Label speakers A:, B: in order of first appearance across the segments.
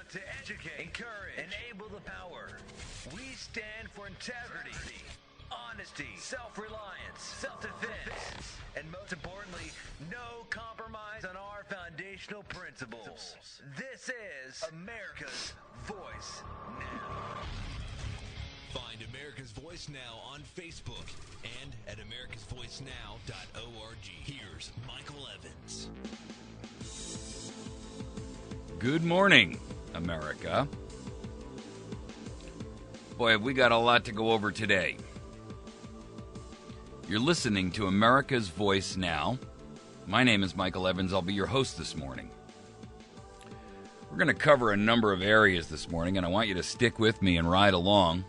A: want to educate, encourage, enable the power. We stand for integrity, honesty, self-reliance, self-defense, and most importantly, no compromise on our foundational principles. This is America's Voice Now.
B: Find America's Voice Now on Facebook and at americasvoicenow.org. Here's Michael Evans.
C: Good morning, America. Boy, have we got a lot to go over today. You're listening to America's Voice Now. My name is Michael Evans. I'll be your host this morning. We're going to cover a number of areas this morning, and I want you to stick with me and ride along.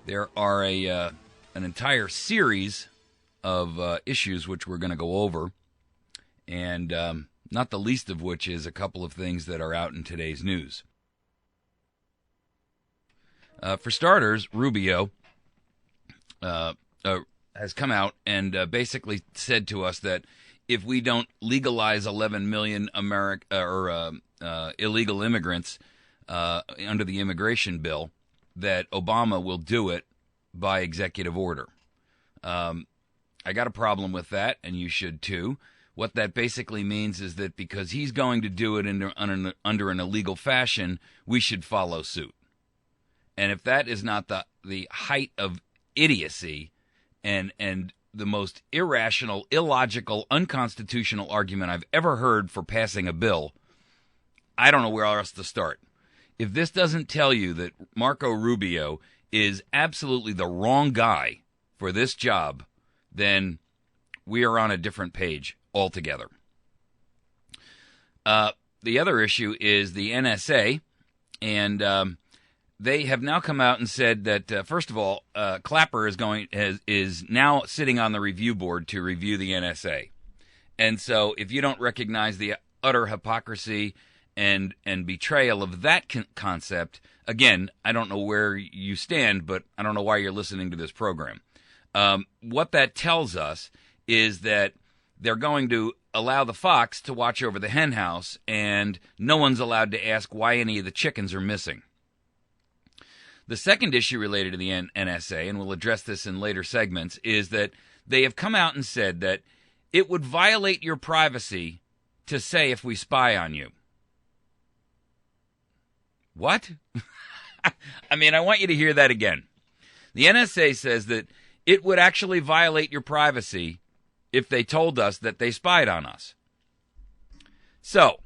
C: There are an entire series of issues which we're going to go over, and not the least of which is a couple of things that are out in today's news. For starters, Rubio has come out and basically said to us that if we don't legalize 11 million illegal immigrants under the immigration bill, that Obama will do it by executive order. I got a problem with that, and you should too. What that basically means is that because he's going to do it under an illegal fashion, we should follow suit. And if that is not the height of idiocy and the most irrational, illogical, unconstitutional argument I've ever heard for passing a bill, I don't know where else to start. If this doesn't tell you that Marco Rubio is absolutely the wrong guy for this job, then we are on a different page altogether. The other issue is the NSA, and they have now come out and said that first of all, Clapper is now sitting on the review board to review the NSA, and so if you don't recognize the utter hypocrisy and betrayal of that concept, again, I don't know where you stand, but I don't know why you're listening to this program. What that tells us is that they're going to allow the fox to watch over the hen house, and no one's allowed to ask why any of the chickens are missing. The second issue related to the NSA, and we'll address this in later segments, is that they have come out and said that it would violate your privacy to say if we spy on you. What? I mean, I want you to hear that again. The NSA says that it would actually violate your privacy if they told us that they spied on us. So,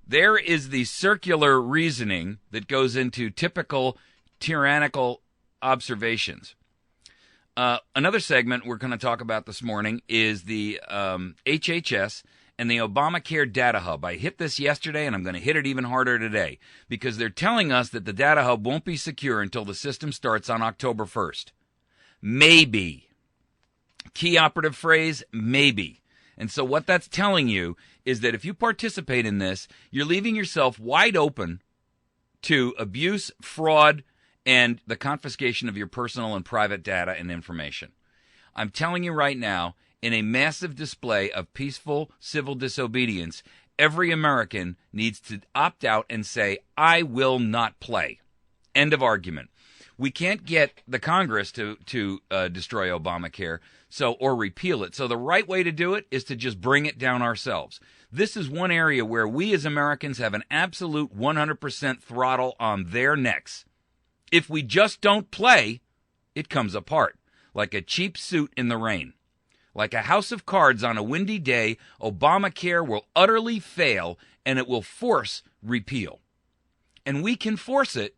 C: there is the circular reasoning that goes into typical tyrannical observations. Another segment we're going to talk about this morning is the HHS and the Obamacare Data Hub. I hit this yesterday, and I'm going to hit it even harder today, because they're telling us that the Data Hub won't be secure until the system starts on October 1st. Maybe. Key operative phrase, maybe. And so what that's telling you is that if you participate in this, you're leaving yourself wide open to abuse, fraud, and the confiscation of your personal and private data and information. I'm telling you right now, in a massive display of peaceful civil disobedience, every American needs to opt out and say, I will not play. End of argument. We can't get the Congress to destroy Obamacare or repeal it. So the right way to do it is to just bring it down ourselves. This is one area where we as Americans have an absolute 100% throttle on their necks. If we just don't play, it comes apart like a cheap suit in the rain. Like a house of cards on a windy day, Obamacare will utterly fail, and it will force repeal. And we can force it,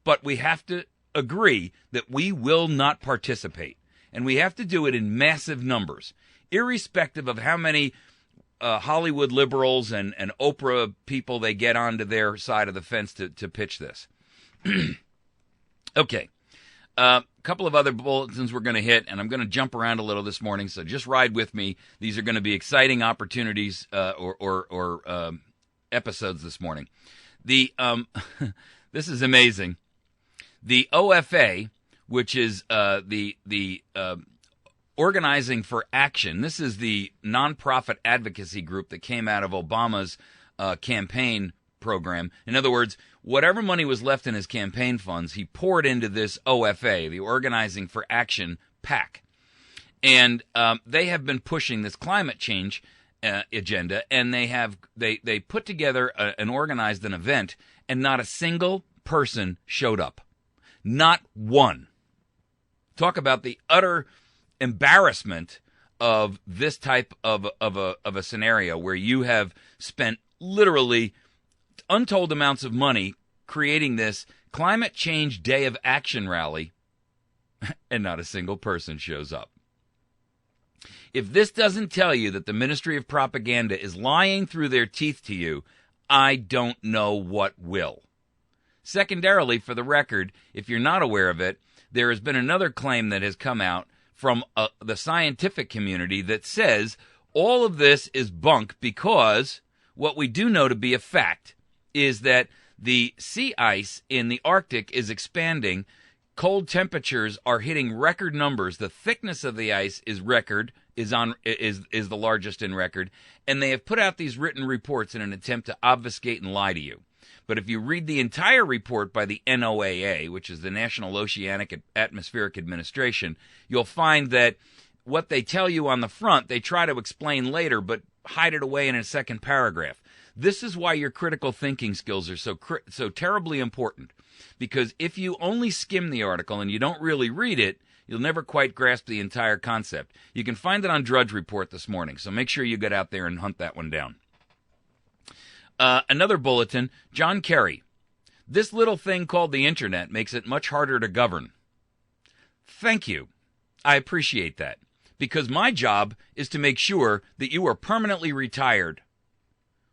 C: but we have to agree that we will not participate. And we have to do it in massive numbers, irrespective of how many Hollywood liberals and Oprah people they get onto their side of the fence to pitch this. Okay. A couple of other bulletins we're going to hit, and I'm going to jump around a little this morning, so just ride with me. These are going to be exciting opportunities or episodes this morning. This is amazing. The OFA, which is the Organizing for Action. This is the nonprofit advocacy group that came out of Obama's campaign program. In other words, whatever money was left in his campaign funds, he poured into this OFA, the Organizing for Action PAC. And they have been pushing this climate change agenda, and they put together and organized an event, and not a single person showed up. Not one. Talk about the utter embarrassment of this type of a scenario where you have spent literally untold amounts of money creating this climate change day of action rally, and not a single person shows up. If this doesn't tell you that the Ministry of Propaganda is lying through their teeth to you, I don't know what will. Secondarily, for the record, if you're not aware of it, there has been another claim that has come out from the scientific community that says all of this is bunk, because what we do know to be a fact is that the sea ice in the Arctic is expanding. Cold temperatures are hitting record numbers. The thickness of the ice is the largest in record, and they have put out these written reports in an attempt to obfuscate and lie to you. But if you read the entire report by the NOAA, which is the National Oceanic and Atmospheric Administration, you'll find that what they tell you on the front, they try to explain later, but hide it away in a second paragraph. This is why your critical thinking skills are so terribly important, because if you only skim the article and you don't really read it, you'll never quite grasp the entire concept. You can find it on Drudge Report this morning, so make sure you get out there and hunt that one down. Another bulletin, John Kerry. This little thing called the internet makes it much harder to govern. Thank you. I appreciate that, because my job is to make sure that you are permanently retired,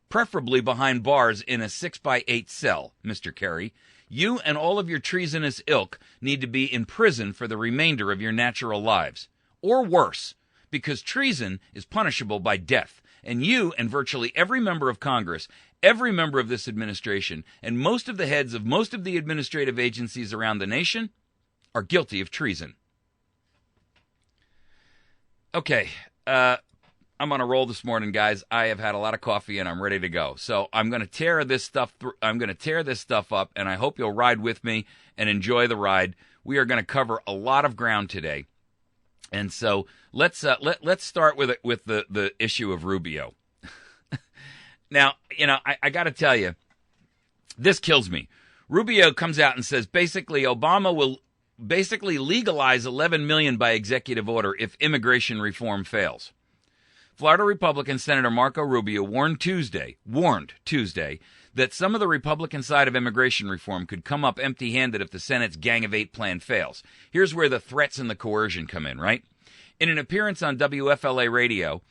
C: preferably behind bars in a 6x8 cell, Mr. Kerry. You and all of your treasonous ilk need to be in prison for the remainder of your natural lives. Or worse, because treason is punishable by death. And you and virtually every member of Congress, every member of this administration, and most of the heads of most of the administrative agencies around the nation are guilty of treason. Okay, I'm on a roll this morning, guys. I have had a lot of coffee and I'm ready to go. So I'm going to tear this stuff up, and I hope you'll ride with me and enjoy the ride. We are going to cover a lot of ground today. And so let's start with the issue of Rubio. Now, I got to tell you, this kills me. Rubio comes out and says basically Obama will legalize 11 million by executive order if immigration reform fails. Florida Republican Senator Marco Rubio warned Tuesday that some of the Republican side of immigration reform could come up empty-handed if the Senate's Gang of Eight plan fails. Here's where the threats and the coercion come in, right? In an appearance on WFLA radio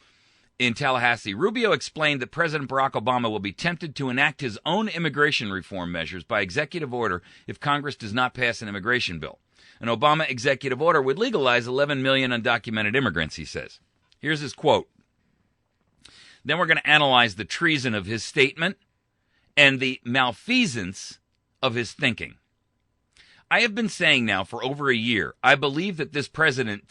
C: in Tallahassee, Rubio explained that President Barack Obama will be tempted to enact his own immigration reform measures by executive order if Congress does not pass an immigration bill. An Obama executive order would legalize 11 million undocumented immigrants, he says. Here's his quote. Then we're going to analyze the treason of his statement and the malfeasance of his thinking. I have been saying now for over a year, I believe that this president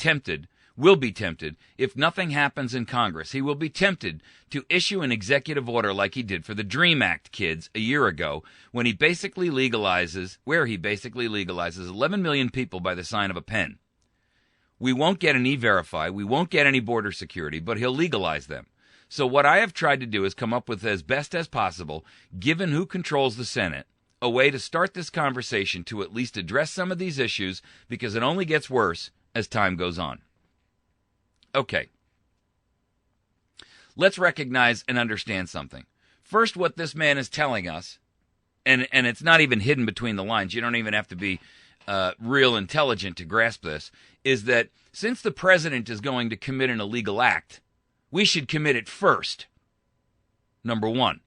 C: will be tempted, if nothing happens in Congress, he will be tempted to issue an executive order like he did for the DREAM Act kids a year ago, when he basically legalizes 11 million people by the sign of a pen. We won't get an E-Verify, we won't get any border security, but he'll legalize them. So what I have tried to do is come up with, as best as possible, given who controls the Senate, a way to start this conversation to at least address some of these issues, because it only gets worse as time goes on. Okay. Let's recognize and understand something. First, what this man is telling us, and it's not even hidden between the lines, you don't even have to be real intelligent to grasp this, is that since the president is going to commit an illegal act, we should commit it first. Number one.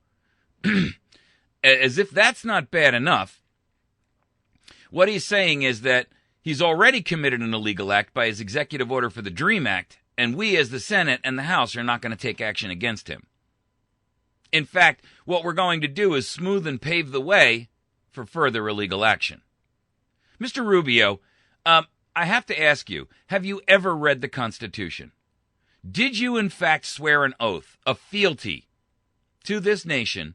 C: As if that's not bad enough, what he's saying is that he's already committed an illegal act by his executive order for the DREAM Act, and we as the Senate and the House are not going to take action against him. In fact, what we're going to do is smooth and pave the way for further illegal action. Mr. Rubio, I have to ask you, have you ever read the Constitution? Did you in fact swear an oath of fealty to this nation,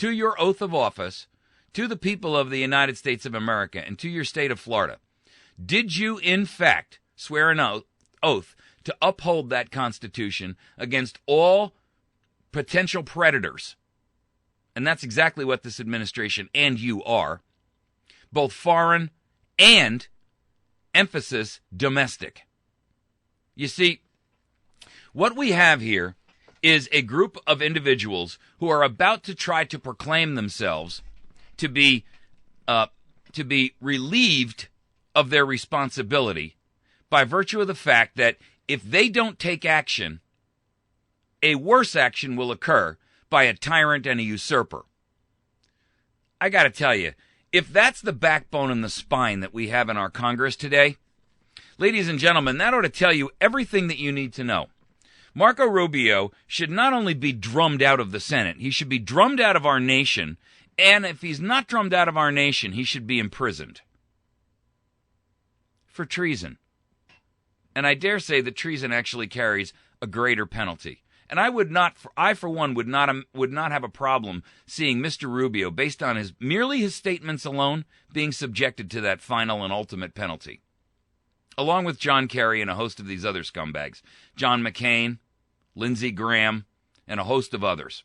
C: to your oath of office, to the people of the United States of America, and to your state of Florida, did you in fact swear an oath to uphold that Constitution against all potential predators? And that's exactly what this administration and you are, both foreign and, emphasis, domestic. You see, what we have here is a group of individuals who are about to try to proclaim themselves to be relieved of their responsibility by virtue of the fact that if they don't take action, a worse action will occur by a tyrant and a usurper. I got to tell you, if that's the backbone and the spine that we have in our Congress today, ladies and gentlemen, that ought to tell you everything that you need to know. Marco Rubio should not only be drummed out of the Senate, he should be drummed out of our nation, and if he's not drummed out of our nation, he should be imprisoned for treason. And I dare say that treason actually carries a greater penalty. And I for one would not have a problem seeing Mr. Rubio, based on merely his statements alone, being subjected to that final and ultimate penalty, along with John Kerry and a host of these other scumbags, John McCain, Lindsey Graham, and a host of others.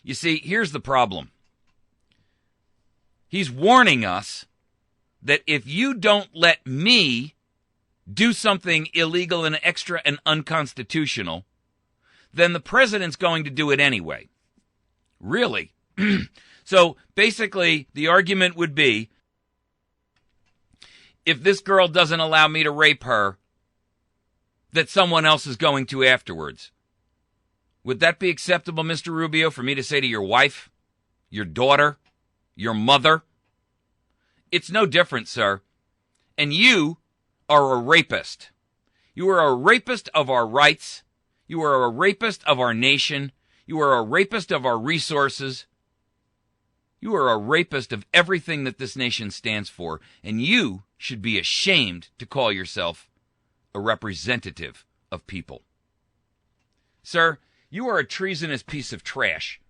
C: You see, here's the problem. He's warning us that if you don't let me do something illegal and extra and unconstitutional, then the president's going to do it anyway. Really? So basically, the argument would be, if this girl doesn't allow me to rape her, that someone else is going to afterwards. Would that be acceptable, Mr. Rubio, for me to say to your wife, your daughter, your mother? It's no different, sir. And you are a rapist. You are a rapist of our rights. You are a rapist of our nation. You are a rapist of our resources. You are a rapist of everything that this nation stands for, and you should be ashamed to call yourself a representative of people. Sir, you are a treasonous piece of trash,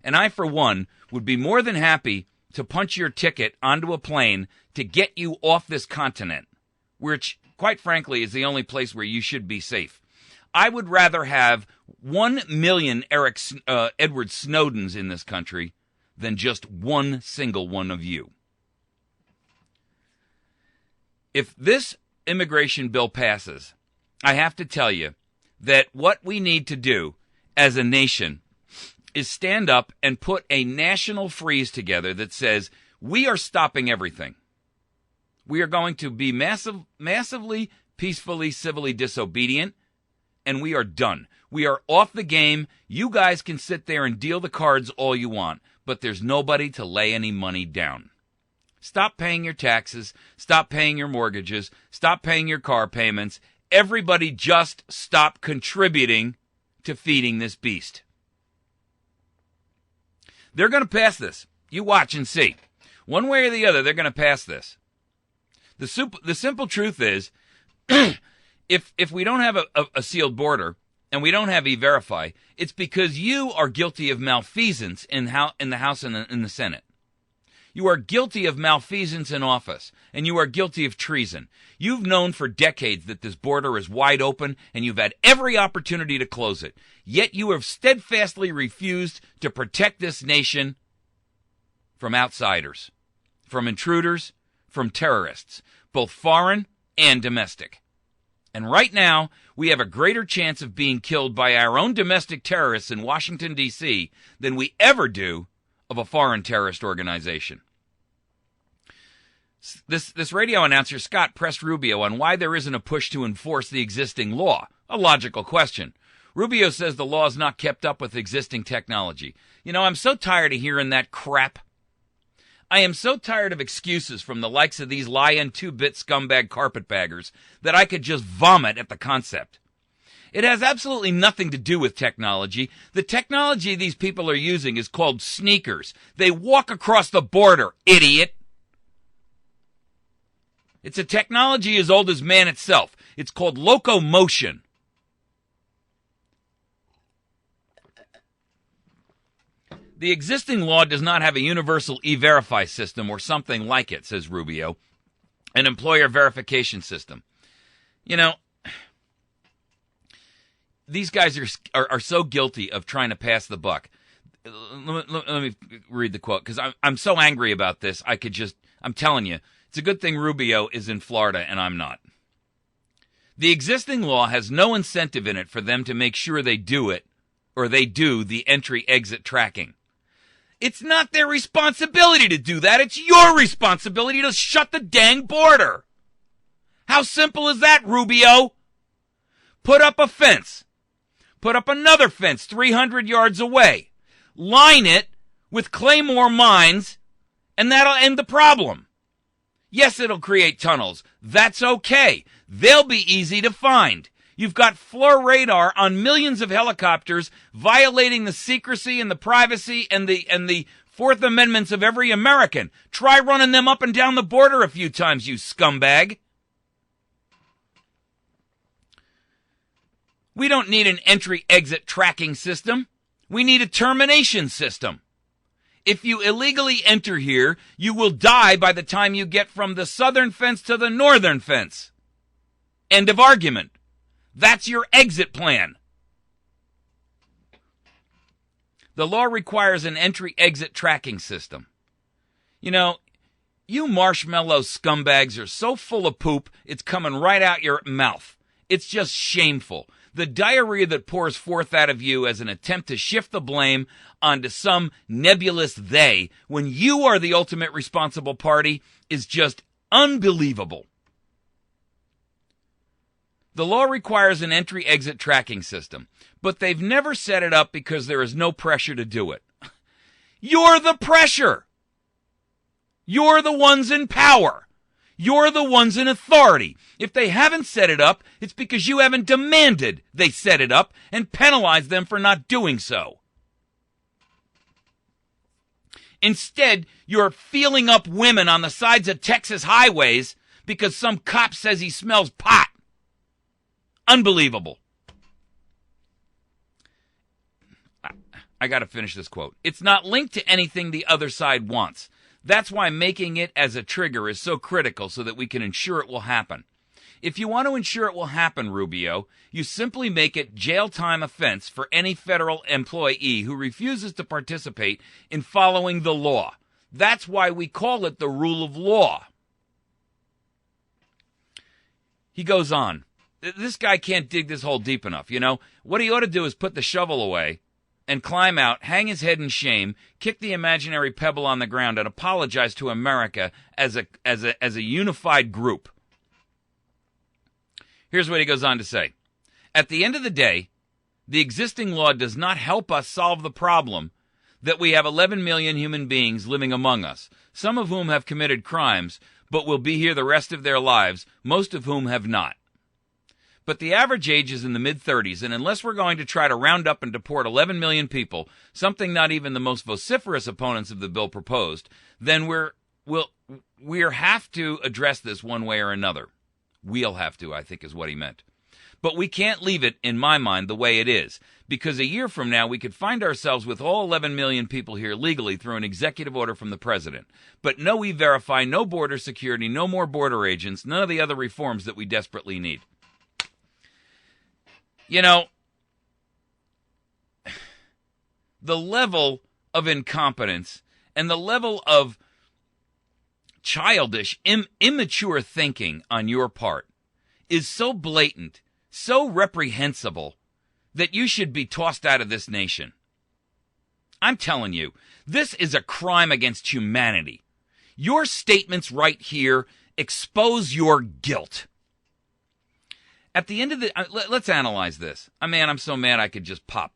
C: and I, for one, would be more than happy to punch your ticket onto a plane to get you off this continent, which, quite frankly, is the only place where you should be safe. I would rather have 1 million Edward Snowdens in this country than just one single one of you. If this immigration bill passes, I have to tell you that what we need to do as a nation is stand up and put a national freeze together that says we are stopping everything. We are going to be massively, peacefully, civilly disobedient, and we are done. We are off the game. You guys can sit there and deal the cards all you want, but there's nobody to lay any money down. Stop paying your taxes. Stop paying your mortgages. Stop paying your car payments. Everybody just stop contributing to feeding this beast. They're going to pass this. You watch and see. One way or the other, they're going to pass this. The simple truth is, if we don't have a sealed border and we don't have E-Verify, it's because you are guilty of malfeasance in the House and in the Senate. You are guilty of malfeasance in office, and you are guilty of treason. You've known for decades that this border is wide open, and you've had every opportunity to close it. Yet you have steadfastly refused to protect this nation from outsiders, from intruders, from terrorists, both foreign and domestic. And right now, we have a greater chance of being killed by our own domestic terrorists in Washington, D.C. than we ever do of a foreign terrorist organization. This radio announcer, Scott, pressed Rubio on why there isn't a push to enforce the existing law. A logical question. Rubio says the law is not kept up with existing technology. You know, I'm so tired of hearing that crap. I am so tired of excuses from the likes of these lying 2-bit scumbag carpetbaggers that I could just vomit at the concept. It has absolutely nothing to do with technology. The technology these people are using is called sneakers. They walk across the border, idiot. It's a technology as old as man itself. It's called locomotion. The existing law does not have a universal e-verify system or something like it, says Rubio, an employer verification system. You know, these guys are so guilty of trying to pass the buck. Let me read the quote, because I'm so angry about this. I'm telling you, it's a good thing Rubio is in Florida and I'm not. The existing law has no incentive in it for them to make sure they do it, or they do the entry-exit tracking. It's not their responsibility to do that. It's your responsibility to shut the dang border. How simple is that, Rubio? Put up a fence. Put up another fence 300 yards away. Line it with claymore mines, and that'll end the problem. Yes, it'll create tunnels. That's okay. They'll be easy to find. You've got floor radar on millions of helicopters violating the secrecy and the privacy and the Fourth Amendments of every American. Try running them up and down the border a few times, you scumbag. We don't need an entry-exit tracking system. We need a termination system. If you illegally enter here, you will die by the time you get from the southern fence to the northern fence. End of argument. That's your exit plan. The law requires an entry-exit tracking system. You know, you marshmallow scumbags are so full of poop, it's coming right out your mouth. It's just shameful. The diarrhea that pours forth out of you as an attempt to shift the blame onto some nebulous they when you are the ultimate responsible party is just unbelievable. The law requires an entry-exit tracking system, but they've never set it up because there is no pressure to do it. You're the pressure. You're the ones in power. You're the ones in authority. If they haven't set it up, it's because you haven't demanded they set it up and penalized them for not doing so. Instead, you're feeling up women on the sides of Texas highways because some cop says he smells pot. Unbelievable. I got to finish this quote. It's not linked to anything the other side wants. That's why making it as a trigger is so critical so that we can ensure it will happen. If you want to ensure it will happen, Rubio, you simply make it jail time offense for any federal employee who refuses to participate in following the law. That's why we call it the rule of law. He goes on. This guy can't dig this hole deep enough, you know. What he ought to do is put the shovel away and climb out, hang his head in shame, kick the imaginary pebble on the ground, and apologize to America as a unified group. Here's what he goes on to say. At the end of the day, the existing law does not help us solve the problem that we have 11 million human beings living among us, some of whom have committed crimes, but will be here the rest of their lives, most of whom have not. But the average age is in the mid-30s, and unless we're going to try to round up and deport 11 million people, something not even the most vociferous opponents of the bill proposed, then we'll have to address this one way or another. We'll have to, I think is what he meant. But we can't leave it, in my mind, the way it is, because a year from now we could find ourselves with all 11 million people here legally through an executive order from the president. But no E-Verify, no border security, no more border agents, none of the other reforms that we desperately need. You know, the level of incompetence and the level of childish, immature thinking on your part is so blatant, so reprehensible, that you should be tossed out of this nation. I'm telling you, this is a crime against humanity. Your statements right here expose your guilt. At the end of the... let's analyze this. Man, I'm so mad I could just pop.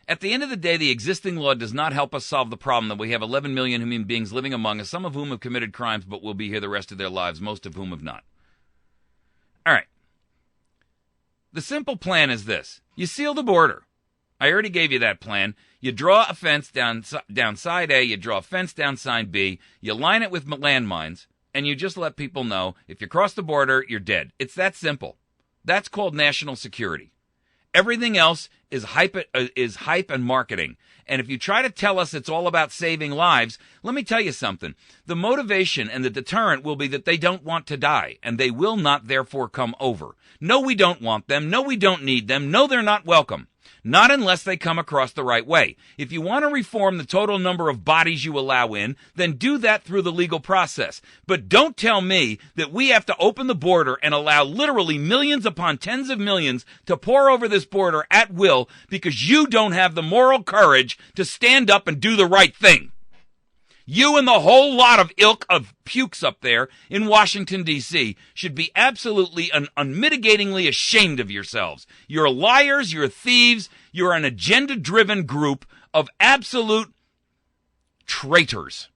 C: At the end of the day, the existing law does not help us solve the problem that we have 11 million human beings living among us, some of whom have committed crimes but will be here the rest of their lives, most of whom have not. All right. The simple plan is this. You seal the border. I already gave you that plan. You draw a fence down side A, you draw a fence down side B, you line it with landmines, and you just let people know if you cross the border, you're dead. It's that simple. That's called national security. Everything else is hype and marketing. And if you try to tell us it's all about saving lives, let me tell you something. The motivation and the deterrent will be that they don't want to die, and they will not therefore come over. No, we don't want them. No, we don't need them. No, they're not welcome. Not unless they come across the right way. If you want to reform the total number of bodies you allow in, then do that through the legal process. But don't tell me that we have to open the border and allow literally millions upon tens of millions to pour over this border at will because you don't have the moral courage to stand up and do the right thing. You and the whole lot of ilk of pukes up there in Washington, D.C. should be absolutely and unmitigatingly ashamed of yourselves. You're liars, you're thieves, you're an agenda-driven group of absolute traitors.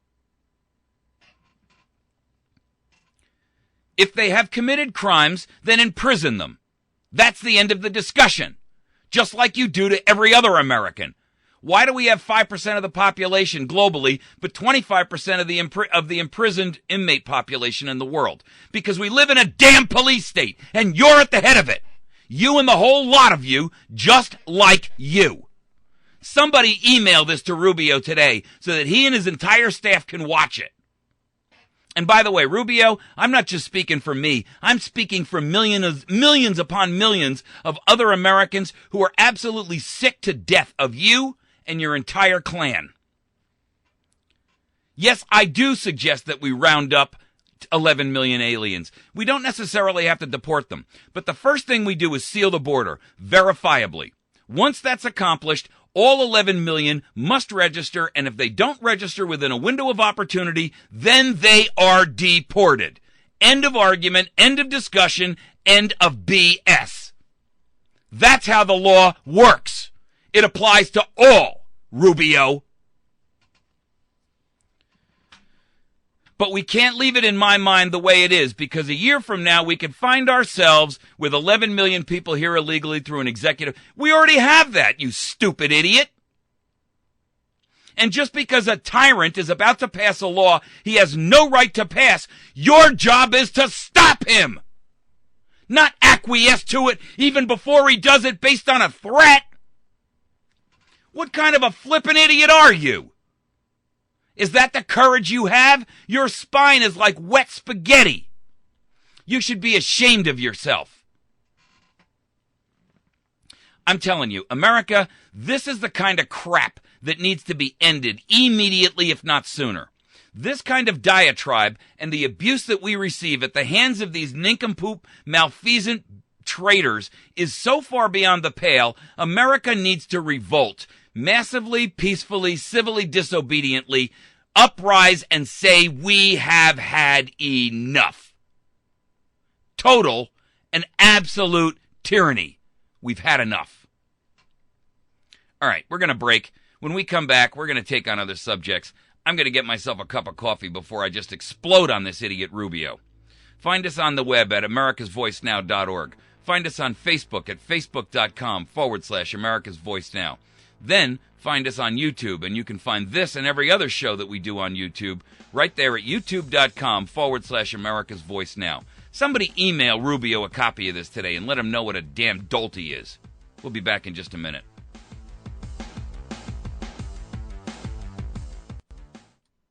C: If they have committed crimes, then imprison them. That's the end of the discussion, just like you do to every other American. Why do we have 5% of the population globally, but 25% of the imprisoned inmate population in the world? Because we live in a damn police state, and you're at the head of it. You and the whole lot of you, just like you. Somebody email this to Rubio today so that he and his entire staff can watch it. And by the way, Rubio, I'm not just speaking for me. I'm speaking for millions upon millions of other Americans who are absolutely sick to death of you and your entire clan. Yes, I do suggest that we round up 11 million aliens. We don't necessarily have to deport them. But the first thing we do is seal the border, verifiably. Once that's accomplished, all 11 million must register, and if they don't register within a window of opportunity, then they are deported. End of argument, end of discussion, end of BS. That's how the law works. It applies to all, Rubio. But we can't leave it in my mind the way it is, because a year from now we could find ourselves with 11 million people here illegally through an executive. We already have that, you stupid idiot. And just because a tyrant is about to pass a law he has no right to pass, your job is to stop him. Not acquiesce to it even before he does it based on a threat. What kind of a flippin' idiot are you? Is that the courage you have? Your spine is like wet spaghetti. You should be ashamed of yourself. I'm telling you, America, this is the kind of crap that needs to be ended immediately, if not sooner. This kind of diatribe and the abuse that we receive at the hands of these nincompoop, malfeasant traitors is so far beyond the pale, America needs to revolt. Massively, peacefully, civilly, disobediently, uprise and say we have had enough. Total and absolute tyranny. We've had enough. All right, we're going to break. When we come back, we're going to take on other subjects. I'm going to get myself a cup of coffee before I just explode on this idiot Rubio. Find us on the web at americasvoicenow.org. Find us on Facebook at facebook.com/AmericasVoiceNow. Then find us on YouTube, and you can find this and every other show that we do on YouTube right there at youtube.com/AmericasVoiceNow. Somebody email Rubio a copy of this today and let him know what a damn dolt he is. We'll be back in just a minute.